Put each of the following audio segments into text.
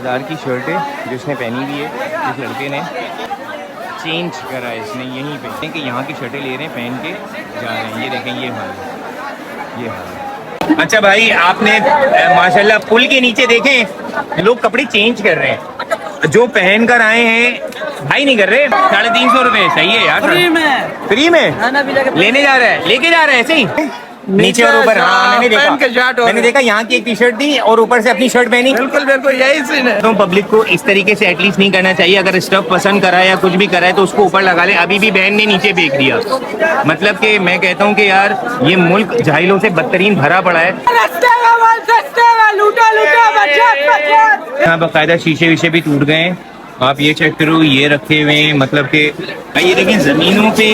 बाज़ार की शर्ट है जो इसने पहनी हुई है, इस लड़के ने चेंज करा है इसने यहीं पे कि यहाँ की शर्टें ले रहे हैं, पहन के जा रहे हैं। ये देखें, ये हाल है, ये हाल है। अच्छा भाई, आपने माशाल्लाह पुल के नीचे देखें लोग कपड़े चेंज कर रहे हैं, जो पहन कर आए हैं भाई नहीं कर रहे। 350 रुपए सही है यार, फ्री में लेने जा रहा है, लेके जा रहा है ऐसे ही नीचे और ऊपर। हाँ मैंने देखा यहाँ की एक टी शर्ट थी और ऊपर से अपनी शर्ट पहनी। बिल्कुल बिल्कुल यही सीन है। तो पब्लिक को इस तरीके से एटलीस्ट नहीं करना चाहिए। अगर स्टफ पसंद करा है या कुछ भी करा है तो उसको ऊपर लगा ले। अभी भी बहन ने नीचे फेंक दिया। मतलब कि मैं कहता हूँ कि यार ये मुल्क जाहिलों से बदतरीन भरा पड़ा है। यहाँ बाकायदा शीशे वीशे भी टूट गए हैं। आप ये चेक करो, ये रखे हुए हैं, मतलब कि ये देखिए ज़मीनों पे,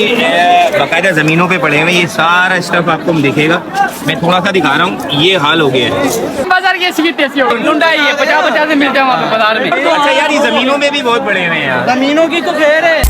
बाकायदा ज़मीनों पे पड़े हुए। ये सारा स्टफ आपको दिखेगा। मैं थोड़ा सा दिखा रहा हूँ, ये हाल हो गया है। बाजार की सीट ऐसी हो ढूंढा ही है, 50-50 से मिलते हैं वहाँ पे बाजार में। अच्छा यार, ये ज़मीनों में भी बहुत पड़े हुए हैं यार। जमीनों की तो खैर है।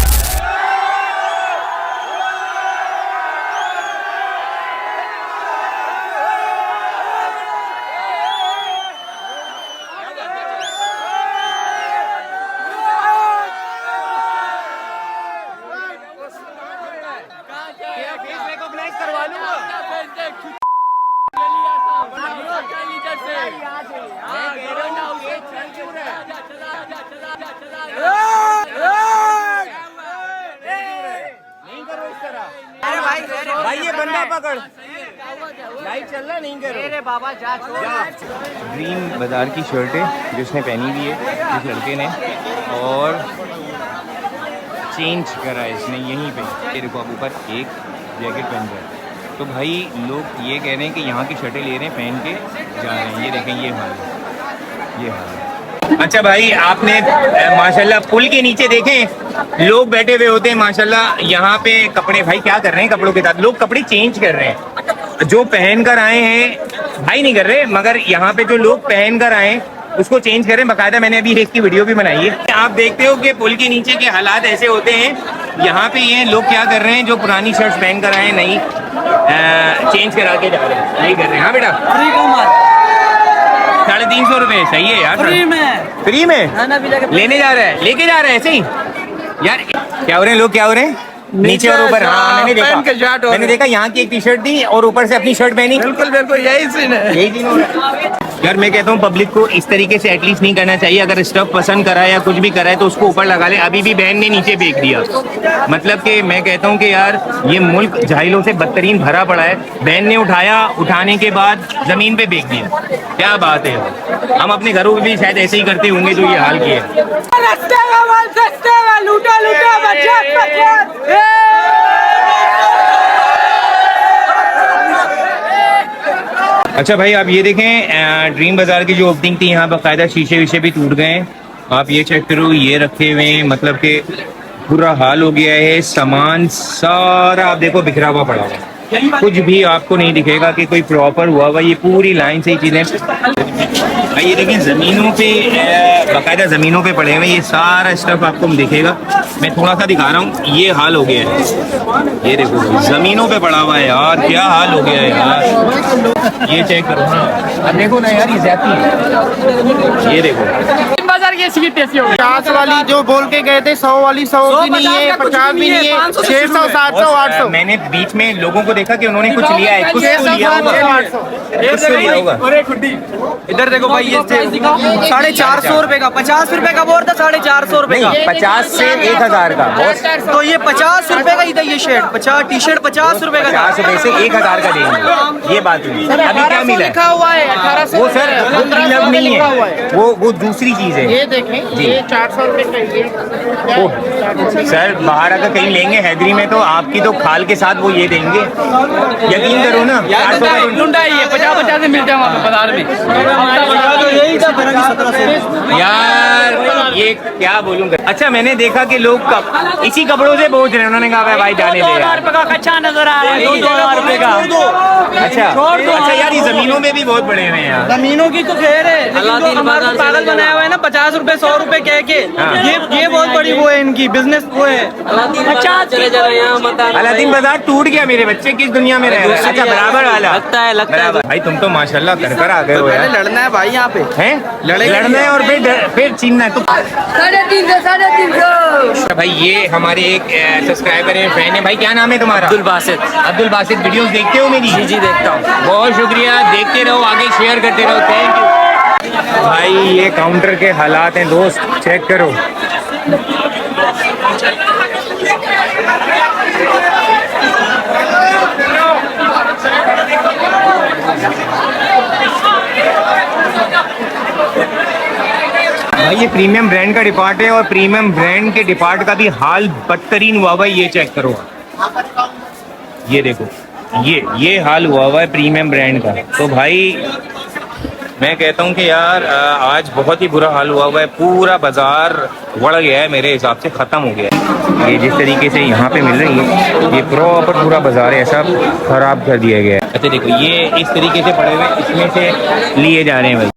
भाई ये बंदा पकड़, लाइट चल रहा नहीं करो। अरे बाबा जा ड्रीम बाजार की शर्ट है जो इसने पहनी हुई है, इस लड़के ने, और चेंज करा है इसने यहीं पे। ये देखो, आप ऊपर एक जैकेट पहन रहे हैं। तो भाई लोग ये कह रहे हैं कि यहाँ की शर्टें ले रहे हैं, पहन के जा रहे हैं। ये देखें, ये हाल है, ये हाल है। अच्छा भाई, आपने माशाल्लाह पुल के नीचे देखें लोग बैठे हुए होते हैं माशाल्लाह। यहाँ पे कपड़े, भाई क्या कर रहे हैं कपड़ों के साथ, लोग कपड़े चेंज कर रहे हैं। जो पहन कर आए हैं भाई नहीं कर रहे, मगर यहाँ पे जो लोग पहन कर आए उसको चेंज करें। बाकायदा मैंने अभी एक की वीडियो भी बनाई है। आप देखते हो कि पुल के नीचे के हालात ऐसे होते हैं। यहाँ पे ये लोग क्या कर रहे हैं, जो पुरानी शर्ट्स पहन कर आए नहीं चेंज करा के जा रहे हैं, यही कर रहे हैं। हाँ बेटा, 350 रुपए सही है यार, फ्री में लेने जा रहा है, लेके जा रहा है ऐसे ही यार। क्या हो रहे हैं लोग, क्या हो रहे हैं नीचे और ऊपर। हाँ मैंने देखा यहाँ की एक टी शर्ट थी और ऊपर से अपनी शर्ट पहनी। बिल्कुल बिल्कुल यही सीन है, यही सीन हो रहा है यार। मैं कहता हूँ पब्लिक को इस तरीके से एटलीस्ट नहीं करना चाहिए। अगर स्टफ पसंद करा है या कुछ भी करा है तो उसको ऊपर लगा ले। अभी भी बहन ने नीचे फेंक दिया। मतलब कि मैं कहता हूँ कि यार ये मुल्क जाहिलों से बदतरीन भरा पड़ा है। बहन ने उठाया, उठाने के बाद जमीन पे फेंक दिया। क्या बात है, हम अपने घरों में भी शायद ऐसे ही करते होंगे जो ये हाल किए। अच्छा भाई, आप ये देखें ड्रीम बाजार की जो ओपनिंग थी, यहाँ बाकायदा शीशे वीशे भी टूट गए हैं। आप ये चेक करो, ये रखे हुए हैं, मतलब कि बुरा हाल हो गया है। सामान सारा आप देखो बिखरा हुआ पड़ा हुआ, कुछ भी आपको नहीं दिखेगा कि कोई प्रॉपर हुआ हुआ। ये पूरी लाइन से ही चीजें। ये देखें ज़मीनों पे, बाकायदा ज़मीनों पे पड़े हुए। ये सारा स्टफ आपको दिखेगा। मैं थोड़ा सा दिखा रहा हूँ, ये हाल हो गया है। ये देखो ज़मीनों पे पड़ा हुआ है यार, क्या हाल हो गया है यार। ये चेक करो। हाँ अब देखो ना यार, ये ज्यादती है। ये देखो बाजार की सीट ऐसी हो 50 वाली जो बोल के गए थे, 100 वाली 100 की नहीं है, 50 भी नहीं है, 600, 700, 800। मैंने बीच में लोगों को देखा कि उन्होंने कुछ लिया है, कुछ तो लिया होगा। इधर देखो भाई, ये 450 रुपए का, 50 रुपए का बोर्ड था, 450 रुपए का। 50 से 1000 का तो ये 50 रुपए का ही था। ये शर्ट 50, टी शर्ट 50 रुपए का, 50 रुपए से 1000 का देंगे। ये बात हुई। अभी क्या मिला लिखा हुआ है 1800। वो सर वो मतलब नहीं है, वो दूसरी चीज है। ये देखें, ये 400 रुपए का ये। सर बाहर अगर कहीं लेंगे हैदरी में तो आपकी तो खाल के साथ वो ये देंगे, यकीन करो ना। ढूंढा ही है, 50-50 से मिलते हैं वहाँ पे बाजार में। यार ये क्या बोलूँ। अच्छा मैंने देखा कि लोग इसी कपड़ों से पहुंच रहे हैं। उन्होंने कहा भाई जाने दे यार। कच्चा नजर आ रहा है, 2,000 रुपए का। अच्छा यार, ये जमीनों में भी बहुत बड़े हुए हैं यार। जमीनों की तो खैर है, पागल बनाया हुआ है ना। 50 50 रुपए 100 रुपए कह के हाँ। ये बहुत बड़ी वो है इनकी बिजनेस वो है। अलादीन बाजार टूट गया मेरे बच्चे, किस दुनिया में रह रहे हैं? अच्छा बराबर वाला लगता है बराबर। भाई तुम तो माशाल्लाह कर आ गए हो यार। लड़ना है भाई यहाँ पे, हैं लड़ना है और फिर छीनना है तो 350 भाई ये हमारे एक सब्सक्राइबर है, फैन है। भाई क्या नाम है तुम्हारा? अब्दुल बासित। अब्दुल बासित वीडियोस देखते हो मेरी? जी देखता हूँ। बहुत शुक्रिया, देखते रहो, आगे शेयर करते रहो, थैंक यू। भाई ये काउंटर के हालात हैं दोस्त, चेक करो। भाई ये प्रीमियम ब्रांड का डिपार्ट है और प्रीमियम ब्रांड के डिपार्ट का भी हाल बदतरीन हुआ हुआ है। ये चेक करो, ये देखो, ये हाल हुआ हुआ है प्रीमियम ब्रांड का। तो भाई मैं कहता हूँ कि यार आज बहुत ही बुरा हाल हुआ हुआ है, पूरा बाजार बढ़ गया है, मेरे हिसाब से ख़त्म हो गया है। ये जिस तरीके से यहाँ पे मिल रही है, ये प्रॉपर पूरा बाजार है ऐसा ख़राब कर दिया गया है। अच्छा देखो, ये इस तरीके से पड़े हुए, इसमें से लिए जा रहे हैं भाई।